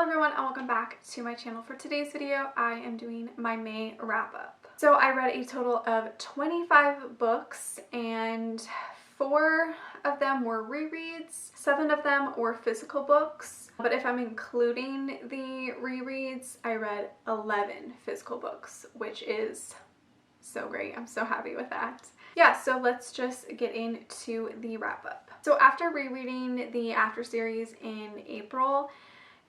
everyone and welcome back to my channel. For today's video, I am doing my May wrap-up. So I read a total of 25 books and 4 of them were rereads, 7 of them were physical books, but if I'm including the rereads, I read 11 physical books, which is so great. I'm so happy with that. Yeah, so let's just get into the wrap-up. So after rereading the After series in April,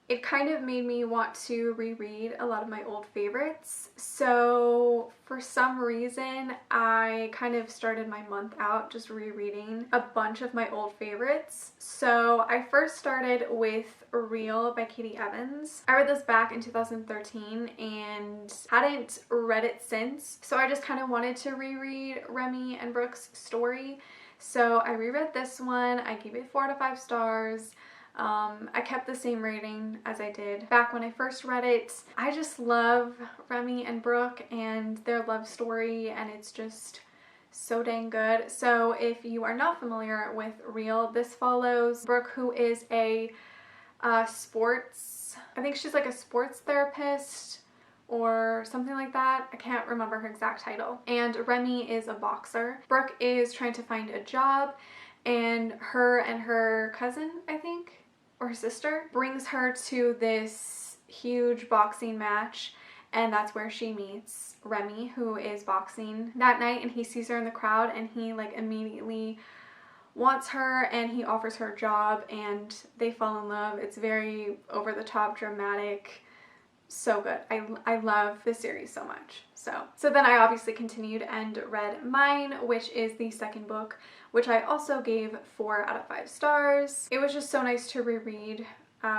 it kind of made me want to reread a lot of my old favorites. So for some reason, I kind of started my month out just rereading a bunch of my old favorites. So I first started with Real by Katie Evans. I read this back in 2013 and hadn't read it since. So I just kind of wanted to reread Remy and Brooke's story. So I reread this one. I gave it 4 out of 5 stars. I kept the same rating as I did back when I first read it. I just love Remy and Brooke and their love story, and it's just so dang good. So if you are not familiar with Real, this follows Brooke, who is a I think she's like a sports therapist or something like that. I can't remember her exact title. And Remy is a boxer. Brooke is trying to find a job, and her cousin, I think, or her sister, brings her to this huge boxing match, and that's where she meets Remy, who is boxing that night, and he sees her in the crowd and he like immediately wants her and he offers her a job and they fall in love. It's very over the top, dramatic, so good. I love this series so much. So then I obviously continued and read Mine, which is the second book, which I also gave 4 out of 5 stars. It was just so nice to reread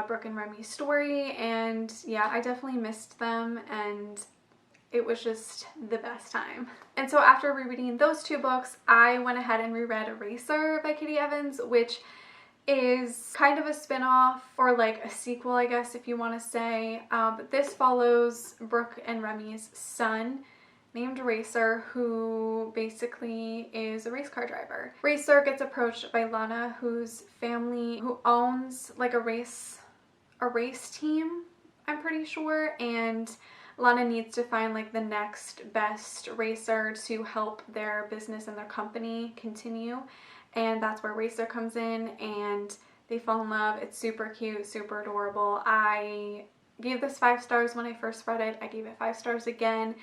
Brooke and Remy's story, and yeah, I definitely missed them, and it was just the best time. And so after rereading those 2 books, I went ahead and reread Eraser by Katie Evans, which is kind of a spin-off or like a sequel, I guess, if you want to say. But this follows Brooke and Remy's son named Racer, who basically is a race car driver. Racer gets approached by Lana, whose family, who owns like a race team, I'm pretty sure, and Lana needs to find like the next best racer to help their business and their company continue. And that's where Racer comes in, and they fall in love. It's super cute, super adorable. I gave this 5 stars when I first read it. I gave it 5 stars again.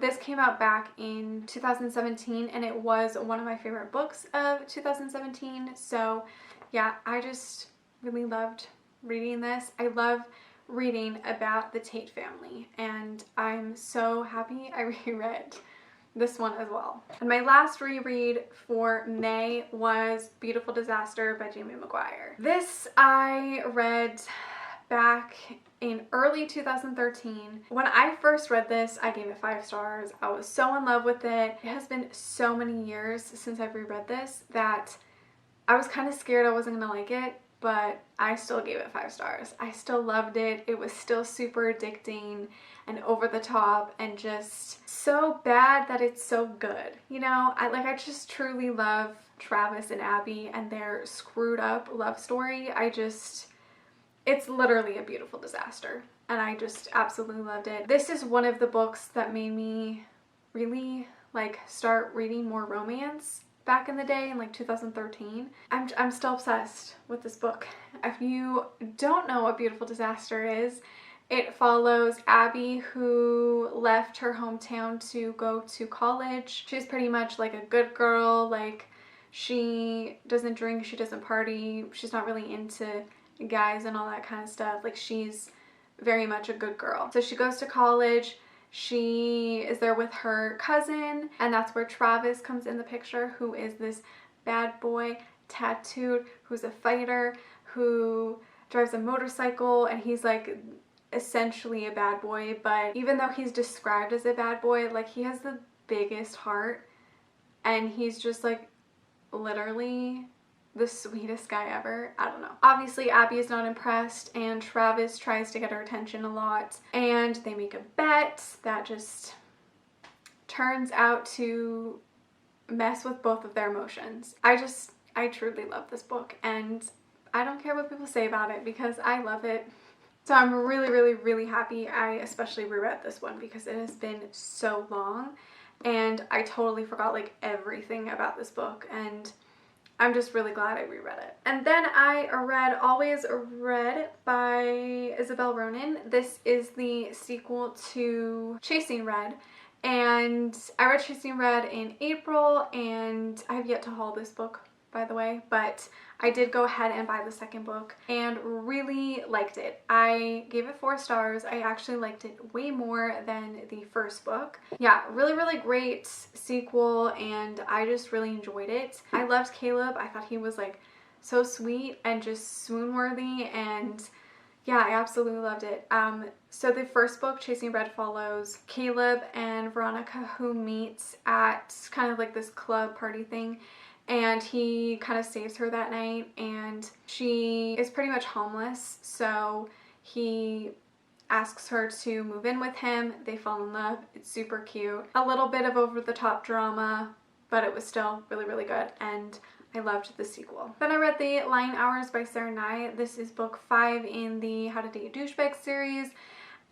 This came out back in 2017, and it was one of my favorite books of 2017. So yeah, I just really loved reading this. I love reading about the Tate family, and I'm so happy I reread this one as well. And my last reread for May was Beautiful Disaster by Jamie McGuire. This I read back in early 2013. When I first read this, I gave it 5 stars. I was so in love with it. It has been so many years since I've reread this that I was kind of scared I wasn't gonna like it, but I still gave it 5 stars. I still loved it. It was still super addicting and over the top and just so bad that it's so good. You know, I just truly love Travis and Abby and their screwed up love story. It's literally a beautiful disaster, and I just absolutely loved it. This is one of the books that made me really like start reading more romance back in the day in like 2013. I'm still obsessed with this book. If you don't know what Beautiful Disaster is, it follows Abby, who left her hometown to go to college. She's pretty much like a good girl. Like, she doesn't drink, she doesn't party, she's not really into guys and all that kind of stuff. Like, she's very much a good girl. So she goes to college. She is there with her cousin, and that's where Travis comes in the picture, who is this bad boy, tattooed, who's a fighter, who drives a motorcycle, and he's like essentially a bad boy. But even though he's described as a bad boy, like, he has the biggest heart, and he's just like literally the sweetest guy ever. I don't know. Obviously, Abby is not impressed, and Travis tries to get her attention a lot, and they make a bet that just turns out to mess with both of their emotions. I truly love this book, and I don't care what people say about it because I love it. So I'm really, really, really happy I especially reread this one because it has been so long and I totally forgot like everything about this book, and I'm just really glad I reread it. And then I read Always Red by Isabel Ronan. This is the sequel to Chasing Red. And I read Chasing Red in April, and I have yet to haul this book, by the way, but I did go ahead and buy the second book and really liked it. I gave it 4 stars. I actually liked it way more than the first book. Yeah, really, really great sequel, and I just really enjoyed it. I loved Caleb. I thought he was like so sweet and just swoon-worthy, and yeah, I absolutely loved it. So the first book, Chasing Red, follows Caleb and Veronica, who meets at kind of like this club party thing, and he kind of saves her that night, and she is pretty much homeless, so he asks her to move in with him. They fall in love. It's super cute. A little bit of over-the-top drama, but it was still really, really good, and I loved the sequel. Then I read The Lying Hours by Sarah Nye. This is book 5 in the How to Date a Douchebag series.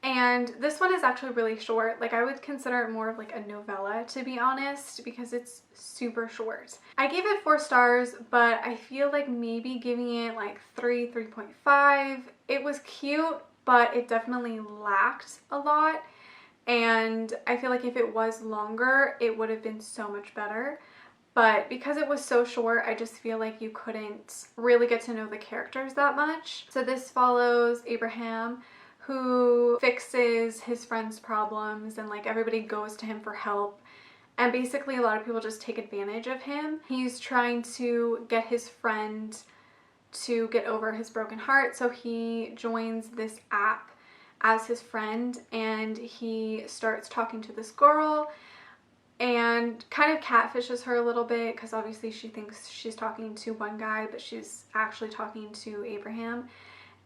And this one is actually really short. Like, I would consider it more of like a novella, to be honest, because it's super short. I gave it 4 stars, but I feel like maybe giving it like 3.5. It was cute, but it definitely lacked a lot. And I feel like if it was longer, it would have been so much better. But because it was so short, I just feel like you couldn't really get to know the characters that much. So this follows Abraham, who fixes his friend's problems, and like everybody goes to him for help. And basically a lot of people just take advantage of him. He's trying to get his friend to get over his broken heart, so he joins this app as his friend, and he starts talking to this girl and kind of catfishes her a little bit, because obviously she thinks she's talking to one guy, but she's actually talking to Abraham.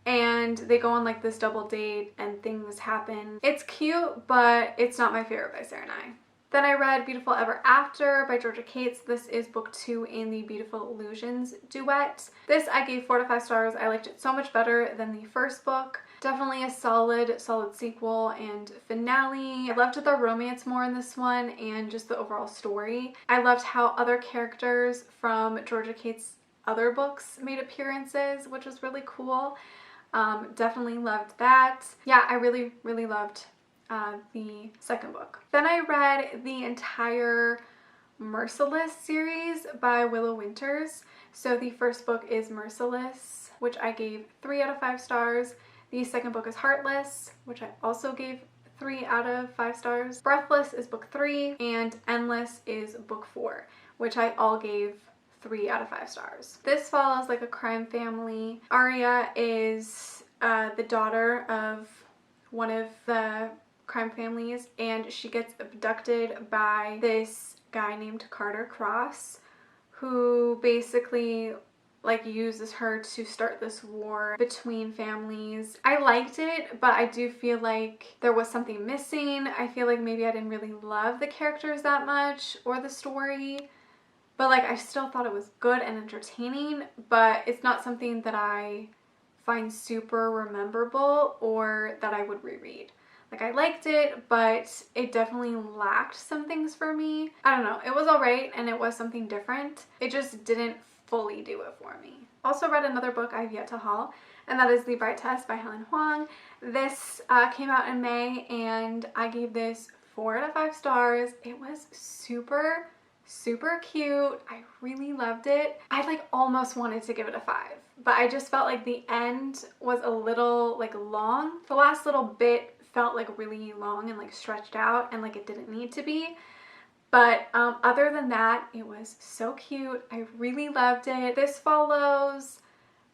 And they go on like this double date and things happen. It's cute, but it's not my favorite by Sarah Nye. Then I read Beautiful Ever After by Georgia Cates. This is book 2 in the Beautiful Illusions duet. This I gave 4 to 5 stars. I liked it so much better than the first book. Definitely a solid sequel and finale. I loved the romance more in this one and just the overall story. I loved how other characters from Georgia Cates' other books made appearances, which was really cool. Definitely loved that. Yeah, I really, really loved the second book. Then I read the entire Merciless series by Willow Winters. So the first book is Merciless, which I gave 3 out of 5 stars. The second book is Heartless, which I also gave 3 out of 5 stars. Breathless is book 3, and Endless is book 4, which I all gave 3 out of 5 stars. This follows like a crime family. Aria is the daughter of one of the crime families, and she gets abducted by this guy named Carter Cross, who basically like uses her to start this war between families. I liked it, but I do feel like there was something missing. I feel like maybe I didn't really love the characters that much or the story, but like I still thought it was good and entertaining, but it's not something that I find super memorable or that I would reread. Like, I liked it, but it definitely lacked some things for me. I don't know. It was alright and it was something different. It just didn't fully do it for me. Also read another book I've yet to haul, and that is The Bright Test by Helen Huang. This came out in May, and I gave this 4 out of 5 stars. It was super cute. I really loved it. I like almost wanted to give it a 5, but I just felt like the end was a little like long. The last little bit felt like really long and like stretched out, and like it didn't need to be. But other than that, it was so cute. I really loved it. This follows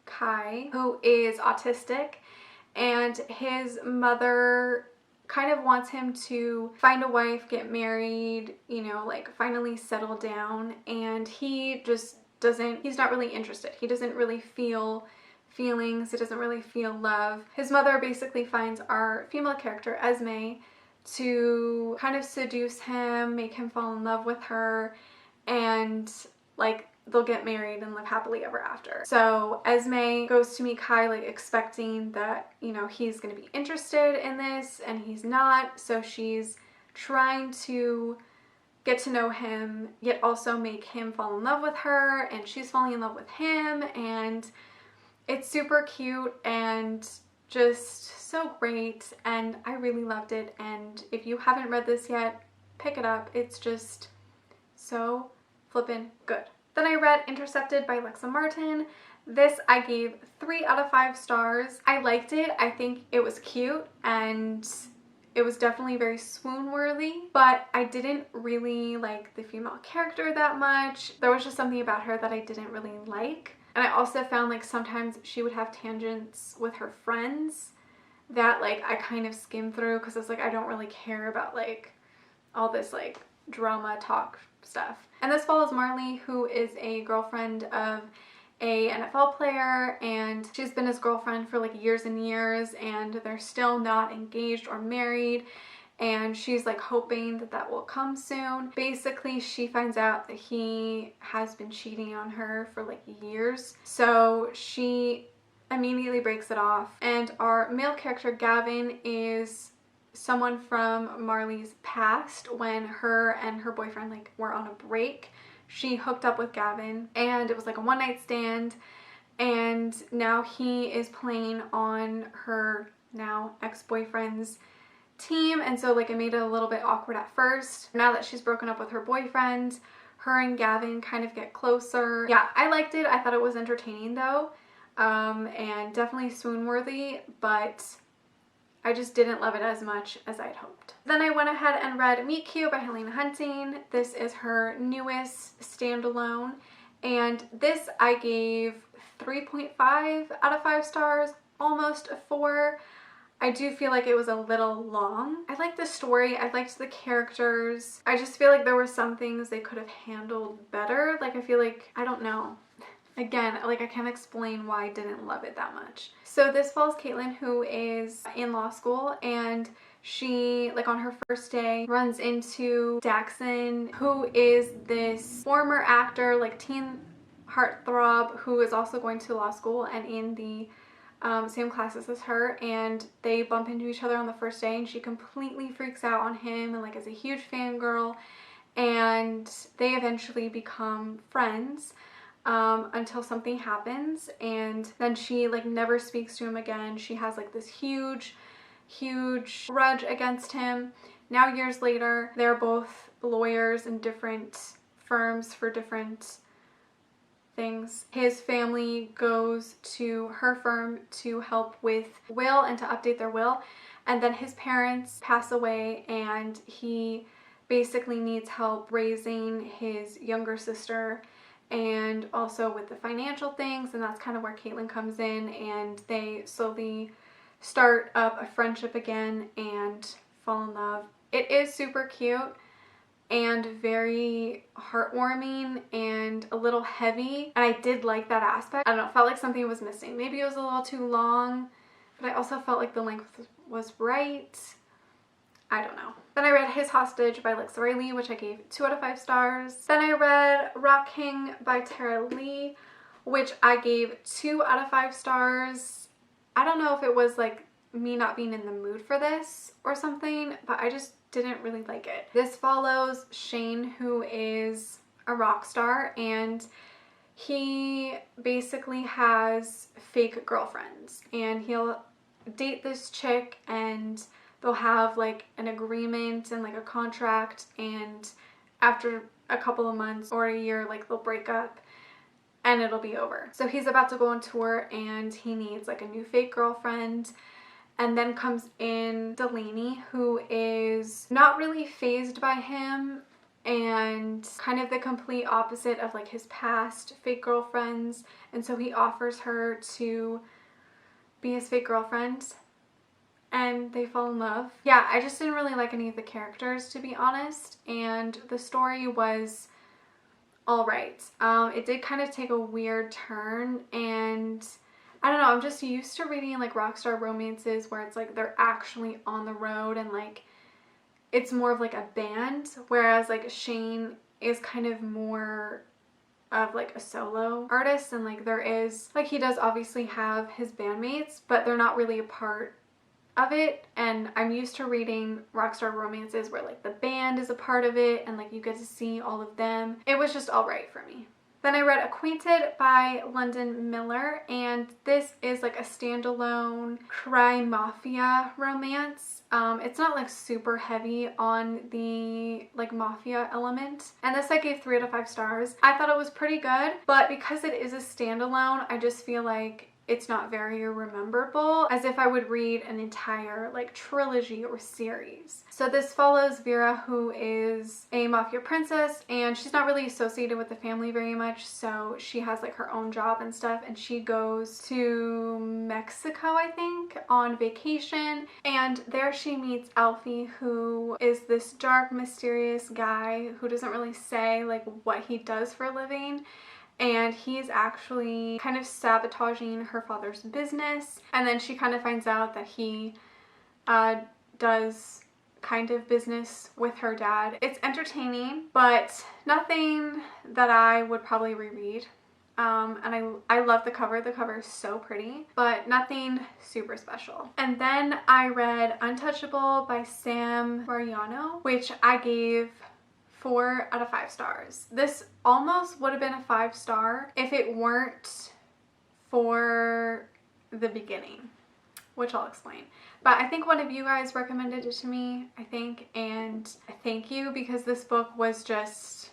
Kai, who is autistic, and his mother kind of wants him to find a wife, get married, you know, like finally settle down, and he just doesn't, he's not really interested. He doesn't really feel feelings, he doesn't really feel love. His mother basically finds our female character, Esme, to kind of seduce him, make him fall in love with her, and like they'll get married and live happily ever after. So Esme goes to meet Kai like expecting that, you know, he's going to be interested in this, and he's not. So she's trying to get to know him, yet also make him fall in love with her, and she's falling in love with him, and it's super cute and just so great, and I really loved it. And if you haven't read this yet, pick it up. It's just so flippin' good. Then I read Intercepted by Alexa Martin. This I gave 3 out of 5 stars. I liked it. I think it was cute, and it was definitely very swoon-worthy, but I didn't really like the female character that much. There was just something about her that I didn't really like. And I also found like sometimes she would have tangents with her friends that like I kind of skimmed through, because it's like I don't really care about like all this like drama talk stuff. And this follows Marley, who is a girlfriend of a NFL player, and she's been his girlfriend for like years and years, and they're still not engaged or married, and she's like hoping that that will come soon. Basically, she finds out that he has been cheating on her for like years, so she immediately breaks it off. And our male character Gavin is someone from Marley's past. When her and her boyfriend like were on a break, she hooked up with Gavin, and it was like a one-night stand, and now he is playing on her now ex-boyfriend's team, and so like it made it a little bit awkward at first. Now that she's broken up with her boyfriend, her and Gavin kind of get closer. Yeah, I liked it. I thought it was entertaining though, and definitely swoon-worthy, but I just didn't love it as much as I'd hoped. Then I went ahead and read Meet Cute by Helena Hunting. This is her newest standalone, and this I gave 3.5 out of 5 stars, almost a 4. I do feel like it was a little long. I liked the story, I liked the characters. I just feel like there were some things they could have handled better. Like I feel like, I don't know. Again, like I can't explain why I didn't love it that much. So this follows Caitlin, who is in law school, and she, like on her first day, runs into Daxon, who is this former actor, like teen heartthrob, who is also going to law school and in the same classes as her, and they bump into each other on the first day, and she completely freaks out on him and like is a huge fangirl, and they eventually become friends. Until something happens, and then she like never speaks to him again. She has like this huge grudge against him. Now years later, they're both lawyers in different firms for different things. His family goes to her firm to help with will and to update their will, and then his parents pass away, and he basically needs help raising his younger sister and also with the financial things, and that's kind of where Caitlin comes in, and they slowly start up a friendship again and fall in love. It is super cute and very heartwarming and a little heavy, and I did like that aspect. I don't know, felt like something was missing. Maybe it was a little too long, but I also felt like the length was right. I don't know. Then I read His Hostage by Alexa Riley, which I gave 2 out of 5 stars. Then I read Rock King by Tara Lee, which I gave 2 out of 5 stars. I don't know if it was like me not being in the mood for this or something, but I just didn't really like it. This follows Shane, who is a rock star, and he basically has fake girlfriends, and he'll date this chick, and they'll have like an agreement and like a contract, and after a couple of months or a year, like they'll break up and it'll be over. So he's about to go on tour, and he needs like a new fake girlfriend. And then comes in Delaney, who is not really fazed by him, and kind of the complete opposite of like his past fake girlfriends. And so he offers her to be his fake girlfriend, and they fall in love. Yeah, I just didn't really like any of the characters, to be honest, and the story was alright. It did kind of take a weird turn, and I don't know, I'm just used to reading like rockstar romances where it's like they're actually on the road and like it's more of like a band, whereas like Shane is kind of more of like a solo artist, and like there is, like he does obviously have his bandmates, but they're not really a part of it. And I'm used to reading rockstar romances where like the band is a part of it and like you get to see all of them. It was just all right for me. Then I read Acquainted by London Miller, and this is like a standalone crime mafia romance. It's not like super heavy on the like mafia element, and this I gave 3 out of 5 stars. I thought it was pretty good, but because it is a standalone, I just feel like it's not very rememberable, as if I would read an entire like trilogy or series. So this follows Vera, who is a mafia princess, and she's not really associated with the family very much, so she has like her own job and stuff, and she goes to Mexico, I think, on vacation, and there she meets Alfie, who is this dark, mysterious guy who doesn't really say like what he does for a living. And he's actually kind of sabotaging her father's business. And then she kind of finds out that he does kind of business with her dad. It's entertaining, but nothing that I would probably reread. And I love the cover. The cover is so pretty, but nothing super special. And then I read Untouchable by Sam Mariano, which I gave 4 out of 5 stars. This almost would have been a 5-star if it weren't for the beginning, which I'll explain. But I think one of you guys recommended it to me, I think, and thank you, because this book was just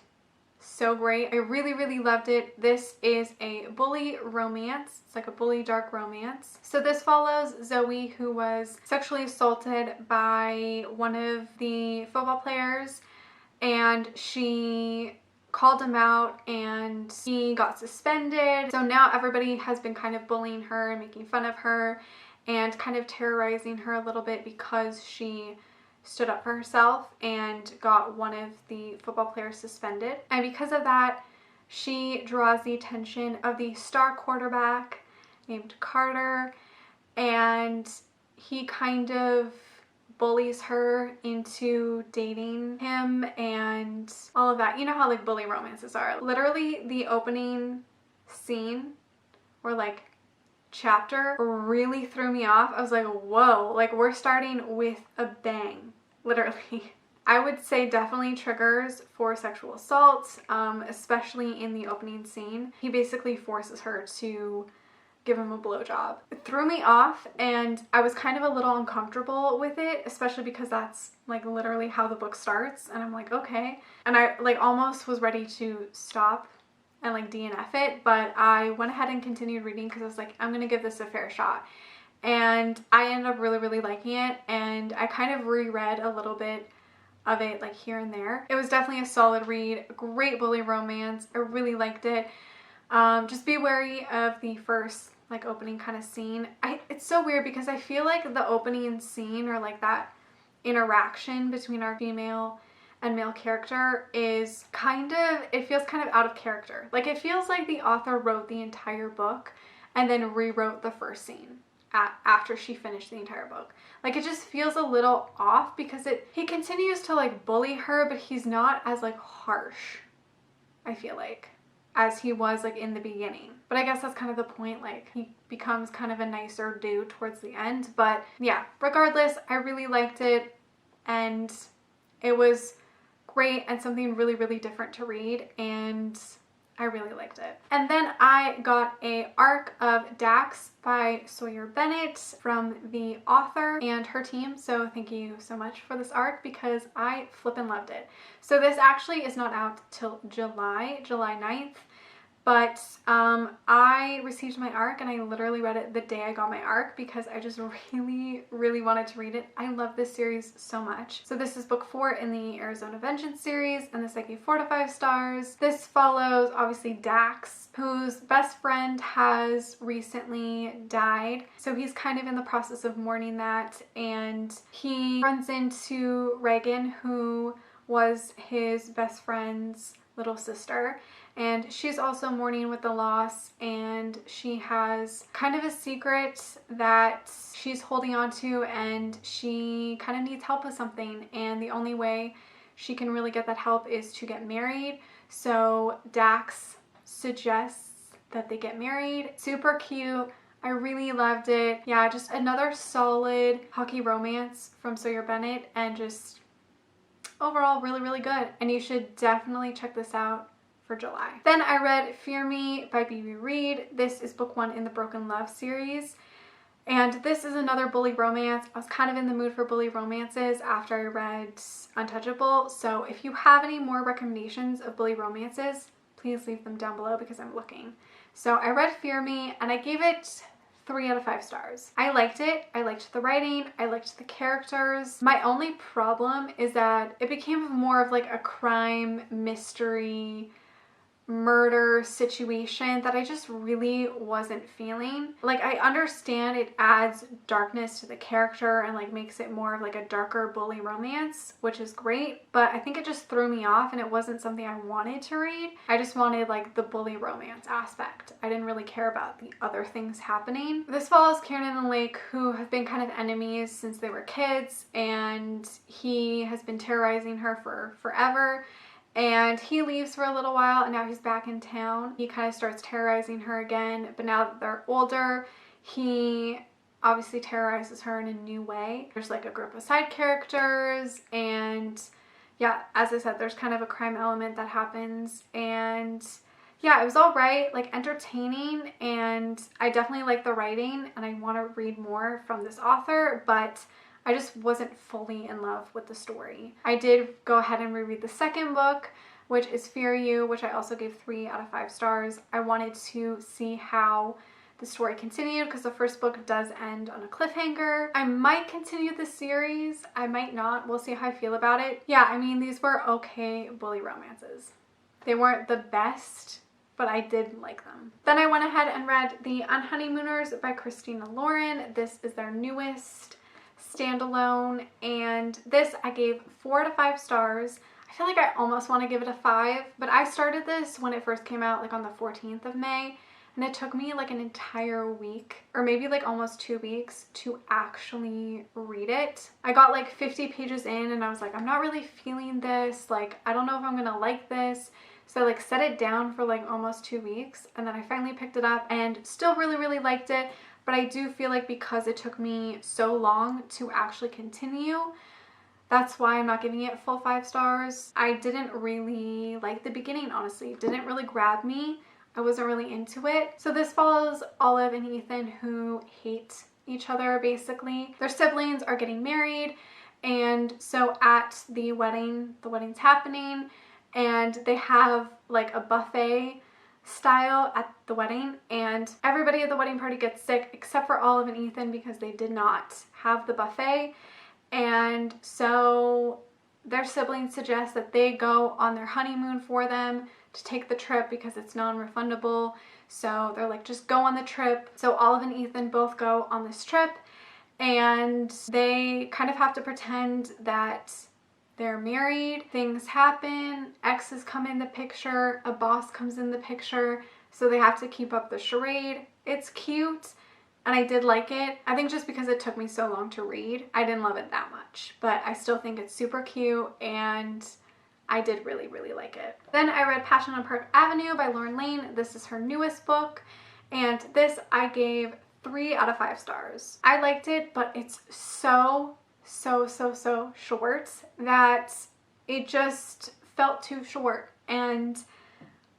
so great. I really, really loved it. This is a bully romance. It's like a bully dark romance. So this follows Zoe, who was sexually assaulted by one of the football players, and she called him out and he got suspended. So now everybody has been kind of bullying her and making fun of her and kind of terrorizing her a little bit because she stood up for herself and got one of the football players suspended. And because of that, she draws the attention of the star quarterback named Carter, and he kind of bullies her into dating him and all of that. You know how like bully romances are. Literally the opening scene or like chapter really threw me off. I was like, whoa, like we're starting with a bang, literally. I would say definitely triggers for sexual assault, especially in the opening scene. He basically forces her to give him a blowjob. It threw me off, and I was kind of a little uncomfortable with it, especially because that's like literally how the book starts, and I'm like, okay. And I like almost was ready to stop and like DNF it, but I went ahead and continued reading because I was like, I'm gonna give this a fair shot. And I ended up really, really liking it, and I kind of reread a little bit of it like here and there. It was definitely a solid read, a great bully romance. I really liked it. Just be wary of the first like opening kind of scene. It's so weird because I feel like the opening scene, or like that interaction between our female and male character, is kind of, it feels kind of out of character. Like it feels like the author wrote the entire book and then rewrote the first scene after she finished the entire book. Like it just feels a little off because he continues to like bully her, but he's not as like harsh, I feel like, as he was like in the beginning. But I guess that's kind of the point, like he becomes kind of a nicer dude towards the end. But yeah, regardless, I really liked it, and it was great and something really, really different to read, and I really liked it. And then I got a arc of Dax by Sawyer Bennett from the author and her team. So thank you so much for this arc because I flippin' loved it. So this actually is not out till July 9th. But I received my arc and I literally read it the day I got my arc because I just really, really wanted to read it. I love this series so much. So this is book 4 in the Arizona Vengeance series, and this I gave 4 to 5 stars. This follows obviously Dax, whose best friend has recently died. So he's kind of in the process of mourning that, and he runs into Reagan, who was his best friend's little sister, and she's also mourning with the loss, and she has kind of a secret that she's holding on to, and she kind of needs help with something, and the only way she can really get that help is to get married. So Dax suggests that they get married. Super cute. I really loved it. Yeah, just another solid hockey romance from Sawyer Bennett, and just overall really, really good. And you should definitely check this out for July. Then I read Fear Me by B.B. Reed. This is book 1 in the Broken Love series. And this is another bully romance. I was kind of in the mood for bully romances after I read Untouchable. So if you have any more recommendations of bully romances, please leave them down below because I'm looking. So I read Fear Me and I gave it 3 out of 5 stars. I liked it. I liked the writing. I liked the characters. My only problem is that it became more of like a crime mystery murder situation that I just really wasn't feeling. Like, I understand it adds darkness to the character and like makes it more of like a darker bully romance, which is great, but I think it just threw me off and it wasn't something I wanted to read. I just wanted like the bully romance aspect. I didn't really care about the other things happening. This follows Kieran and Lake, who have been kind of enemies since they were kids, and he has been terrorizing her for forever. And he leaves for a little while and now he's back in town. He kind of starts terrorizing her again, but now that they're older, he obviously terrorizes her in a new way. There's like a group of side characters, and yeah, as I said, there's kind of a crime element that happens, and yeah, it was all right, like entertaining, and I definitely like the writing and I want to read more from this author, but I just wasn't fully in love with the story. I did go ahead and reread the second book, which is Fear You, which I also gave 3 out of 5 stars. I wanted to see how the story continued because the first book does end on a cliffhanger. I might continue the series. I might not. We'll see how I feel about it. Yeah, I mean, these were okay bully romances. They weren't the best, but I did like them. Then I went ahead and read The Unfunny Mooners by Christina Lauren. This is their newest standalone, and this I gave 4 out of 5 stars. I feel like I almost want to give it a 5, but I started this when it first came out, like on the 14th of May, and it took me like an entire week, or maybe like almost 2 weeks, to actually read it. I got like 50 pages in and I was like, I'm not really feeling this, like I don't know if I'm gonna like this. So I like set it down for like almost 2 weeks, and then I finally picked it up and still really, really liked it. But I do feel like because it took me so long to actually continue, that's why I'm not giving it full 5 stars. I didn't really like the beginning, honestly. It didn't really grab me. I wasn't really into it. So this follows Olive and Ethan, who hate each other basically. Their siblings are getting married, and so at the wedding's happening, and they have like a buffet style at the wedding, and everybody at the wedding party gets sick except for Olive and Ethan because they did not have the buffet. And so their siblings suggest that they go on their honeymoon for them to take the trip because it's non-refundable. So they're like, just go on the trip. So Olive and Ethan both go on this trip, and they kind of have to pretend that they're married. Things happen, exes come in the picture, a boss comes in the picture, so they have to keep up the charade. It's cute, and I did like it. I think just because it took me so long to read, I didn't love it that much, but I still think it's super cute, and I did really, really like it. Then I read Passion on Park Avenue by Lauren Lane. This is her newest book, and this I gave 3 out of 5 stars. I liked it, but it's so short that it just felt too short, and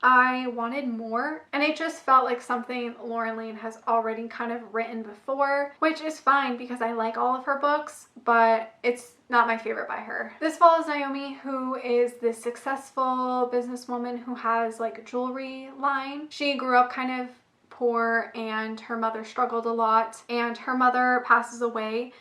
I wanted more, and it just felt like something Lauren Lane has already kind of written before, which is fine because I like all of her books, but it's not my favorite by her. This follows Naomi, who is this successful businesswoman who has like a jewelry line. She grew up kind of poor, and her mother struggled a lot, and her mother passes away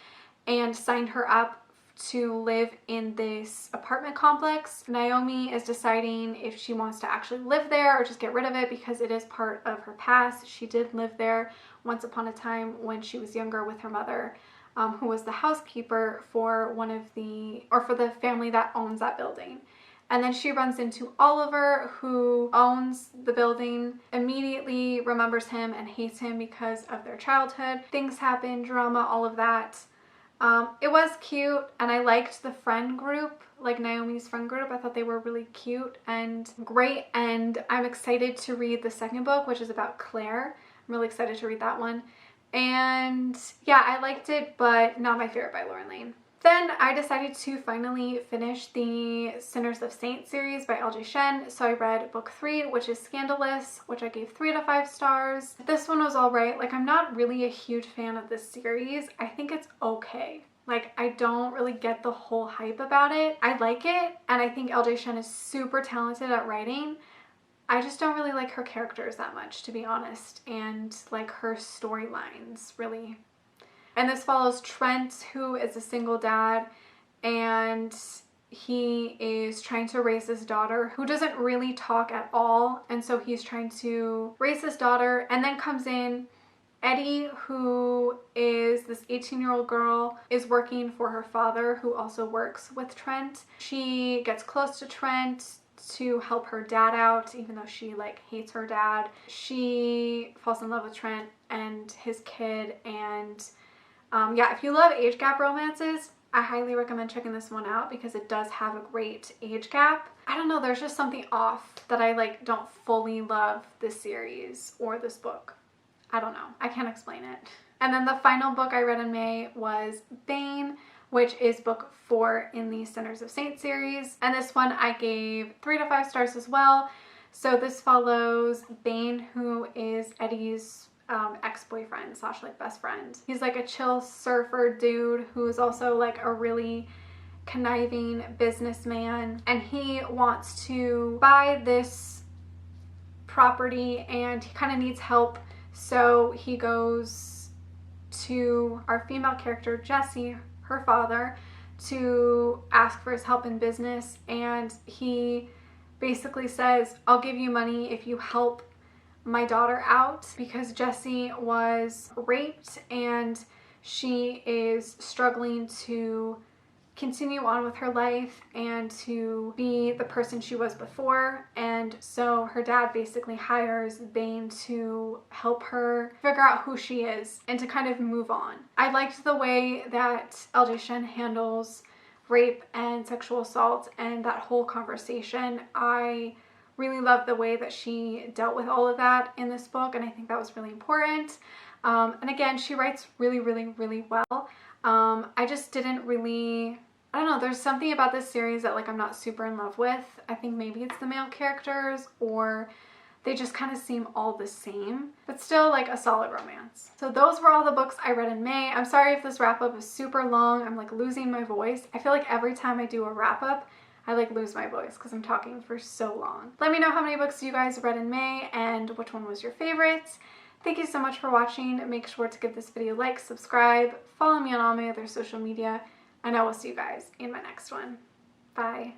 and signed her up to live in this apartment complex. Naomi is deciding if she wants to actually live there or just get rid of it because it is part of her past. She did live there once upon a time when she was younger with her mother, who was the housekeeper for for the family that owns that building. And then she runs into Oliver, who owns the building, immediately remembers him and hates him because of their childhood. Things happen, drama, all of that. It was cute, and I liked the friend group, like Naomi's friend group. I thought they were really cute and great, and I'm excited to read the second book, which is about Claire. I'm really excited to read that one. And yeah, I liked it, but not my favorite by Lauren Lane. Then I decided to finally finish the Sinners of Saints series by LJ Shen. So I read book 3, which is Scandalous, which I gave 3 out of 5 stars. This one was alright. Like, I'm not really a huge fan of this series. I think it's okay. Like, I don't really get the whole hype about it. I like it, and I think LJ Shen is super talented at writing. I just don't really like her characters that much, to be honest, and like her storylines, really. And this follows Trent, who is a single dad, and he is trying to raise his daughter, who doesn't really talk at all, and so he's trying to raise his daughter. And then comes in Eddie, who is this 18-year-old girl, is working for her father, who also works with Trent. She gets close to Trent to help her dad out, even though she like hates her dad. She falls in love with Trent and his kid, and yeah, if you love age gap romances, I highly recommend checking this one out because it does have a great age gap. I don't know, there's just something off that I like don't fully love this series or this book. I don't know, I can't explain it. And then the final book I read in May was Bane, which is book 4 in the Sinners of Saints series. And this one I gave 3 out of 5 stars as well. So this follows Bane, who is Eddie's ex-boyfriend / like best friend. He's like a chill surfer dude who is also like a really conniving businessman, and he wants to buy this property and he kind of needs help. So he goes to our female character Jessie, her father, to ask for his help in business, and he basically says, I'll give you money if you help my daughter out, because Jessie was raped and she is struggling to continue on with her life and to be the person she was before. And so her dad basically hires Bane to help her figure out who she is and to kind of move on. I liked the way that LJ Shen handles rape and sexual assault and that whole conversation. I really loved the way that she dealt with all of that in this book, and I think that was really important. And again, she writes really, really, really well. I just didn't really, I don't know, there's something about this series that like I'm not super in love with. I think maybe it's the male characters, or they just kind of seem all the same, but still like a solid romance. So those were all the books I read in May. I'm sorry if this wrap up is super long. I'm like losing my voice. I feel like every time I do a wrap up, I like lose my voice because I'm talking for so long. Let me know how many books you guys read in May and which one was your favorite. Thank you so much for watching. Make sure to give this video a like, subscribe, follow me on all my other social media, and I will see you guys in my next one. Bye.